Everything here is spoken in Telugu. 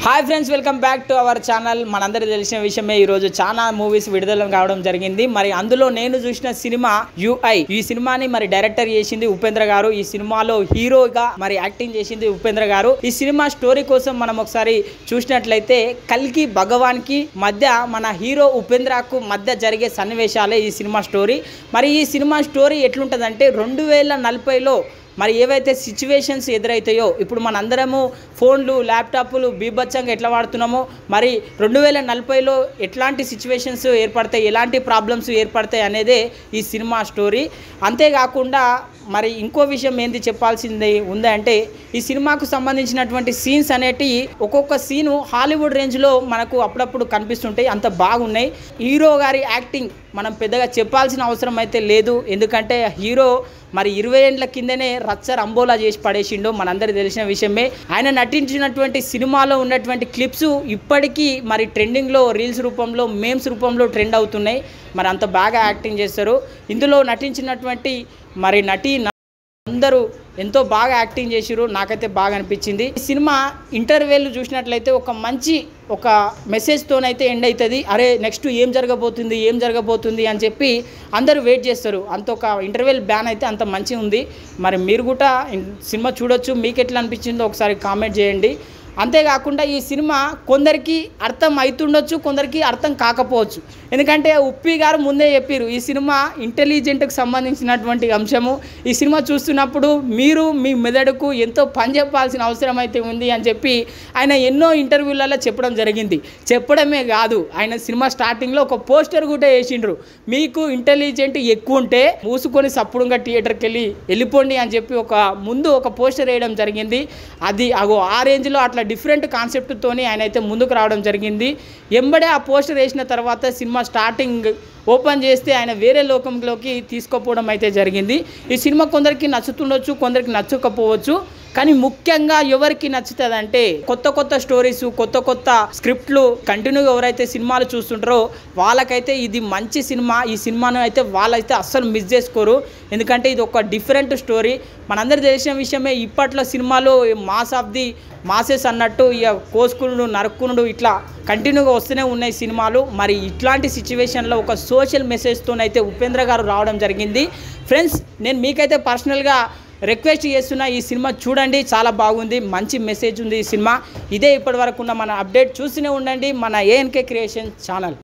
Hi friends, welcome back to our channel. మనందరికీ తెలిసిన విషయమే, ఈరోజు చాలా మూవీస్ విడుదల కావడం జరిగింది. మరి అందులో నేను చూసిన సినిమా యుఐ. ఈ సినిమాని మరి డైరెక్టర్ చేసింది ఉపేంద్ర గారు. ఈ సినిమాలో హీరోగా మరి యాక్టింగ్ చేసింది ఉపేంద్ర గారు. ఈ సినిమా స్టోరీ కోసం మనం ఒకసారి చూసినట్లయితే కల్కి భగవాన్ కి మధ్య మన హీరో ఉపేంద్రకు మధ్య జరిగే సన్నివేశాలే ఈ సినిమా స్టోరీ. మరి ఈ సినిమా స్టోరీ ఎట్లుంటుందంటే 2040లో మరి ఏవైతే సిచ్యువేషన్స్ ఎదురవుతాయో, ఇప్పుడు మనందరము ఫోన్లు ల్యాప్టాప్లు బీభత్సంగా ఎట్లా వాడుతున్నామో, మరి 2040లో ఎట్లాంటి సిచ్యువేషన్స్ ఏర్పడతాయి, ఎలాంటి ప్రాబ్లమ్స్ ఏర్పడతాయి అనేదే ఈ సినిమా స్టోరీ. అంతేకాకుండా మరి ఇంకో విషయం ఏంది చెప్పాల్సింది ఉంది అంటే, ఈ సినిమాకు సంబంధించినటువంటి సీన్స్ అనేటివి ఒక్కొక్క సీను హాలీవుడ్ రేంజ్లో మనకు అప్పుడప్పుడు కనిపిస్తుంటాయి. అంత బాగున్నాయి. హీరో గారి యాక్టింగ్ మనం పెద్దగా చెప్పాల్సిన అవసరం అయితే లేదు. ఎందుకంటే హీరో మరి 20 ఏళ్ల కిందనే రచ్చ రంబోలా చేసి పడేసిండో మనందరికీ తెలిసిన విషయమే. ఆయన నటించినటువంటి సినిమాలో ఉన్నటువంటి క్లిప్స్ ఇప్పటికీ మరి ట్రెండింగ్లో రీల్స్ రూపంలో, మేమ్స్ రూపంలో ట్రెండ్ అవుతున్నాయి. మరి అంత బాగా యాక్టింగ్ చేస్తారు. ఇందులో నటించినటువంటి మరి అందరూ ఎంతో బాగా యాక్టింగ్ చేసిరు. నాకైతే బాగా అనిపించింది. ఈ సినిమా ఇంటర్వెల్ చూసినట్లయితే ఒక మెసేజ్తోనైతే ఎండ్ అవుతుంది. అరే నెక్స్ట్ ఏం జరగబోతుంది అని చెప్పి అందరూ వెయిట్ చేస్తారు. అంత ఒక ఇంటర్వెల్ బ్యాన్ అయితే అంత మంచిగా ఉంది. మరి మీరు కూడా సినిమా చూడొచ్చు. మీకు ఎట్లా అనిపించిందో ఒకసారి కామెంట్ చేయండి. అంతేకాకుండా ఈ సినిమా కొందరికి అర్థం అవుతుండొచ్చు, కొందరికి అర్థం కాకపోవచ్చు. ఎందుకంటే ఉప్పి గారు ముందే చెప్పారు, ఈ సినిమా ఇంటెలిజెంట్కి సంబంధించినటువంటి అంశము. ఈ సినిమా చూస్తున్నప్పుడు మీరు మీ మెదడుకు ఎంతో పని చెప్పాల్సిన అవసరం అయితే ఉంది అని చెప్పి ఆయన ఎన్నో ఇంటర్వ్యూలలో చెప్పడం జరిగింది. చెప్పడమే కాదు, ఆయన సినిమా స్టార్టింగ్లో ఒక పోస్టర్ కూడా వేసిండ్రు. మీకు ఇంటెలిజెంట్ ఎక్కువ ఉంటే మూసుకొని సప్పుడుగా థియేటర్కి వెళ్ళిపోండి అని చెప్పి ముందు ఒక పోస్టర్ వేయడం జరిగింది. అది ఆ రేంజ్లో అట్లా డిఫరెంట్ కాన్సెప్ట్తోని ఆయన అయితే ముందుకు రావడం జరిగింది. ఎంబడే ఆ పోస్టర్ వేసిన తర్వాత సినిమా స్టార్టింగ్ ఓపెన్ చేస్తే ఆయన వేరే లోకంలోకి తీసుకుపోవడం అయితే జరిగింది. ఈ సినిమా కొందరికి నచ్చుతుండొచ్చు, కొందరికి నచ్చకపోవచ్చు. కానీ ముఖ్యంగా ఎవరికి నచ్చుతుందంటే కొత్త స్టోరీస్, కొత్త స్క్రిప్ట్లు కంటిన్యూగా ఎవరైతే సినిమాలు చూస్తుంటారో వాళ్ళకైతే ఇది మంచి సినిమా. ఈ సినిమాను అయితే వాళ్ళైతే అస్సలు మిస్ చేసుకోరు. ఎందుకంటే ఇది ఒక డిఫరెంట్ స్టోరీ. మనందరికీ తెలిసిన విషయమే, ఇప్పట్లో సినిమాలు మాసెస్ అన్నట్టు ఇక కోసుకునుడు, నరుక్కునుడు ఇట్లా కంటిన్యూగా వస్తూనే ఉన్నాయి సినిమాలు. మరి ఇట్లాంటి సిచ్యువేషన్లో ఒక సోషల్ మెసేజ్తోనైతే ఉపేంద్ర గారు రావడం జరిగింది. ఫ్రెండ్స్, నేను మీకైతే పర్సనల్గా రిక్వెస్ట్ చేస్తున్నా, ఈ సినిమా చూడండి. చాలా బాగుంది, మంచి మెసేజ్ ఉంది ఈ సినిమా. ఇదే ఇప్పటి వరకు ఉన్న మన అప్డేట్ చూస్తూనే ఉండండి మన ఏఎన్కే క్రియేషన్ ఛానల్.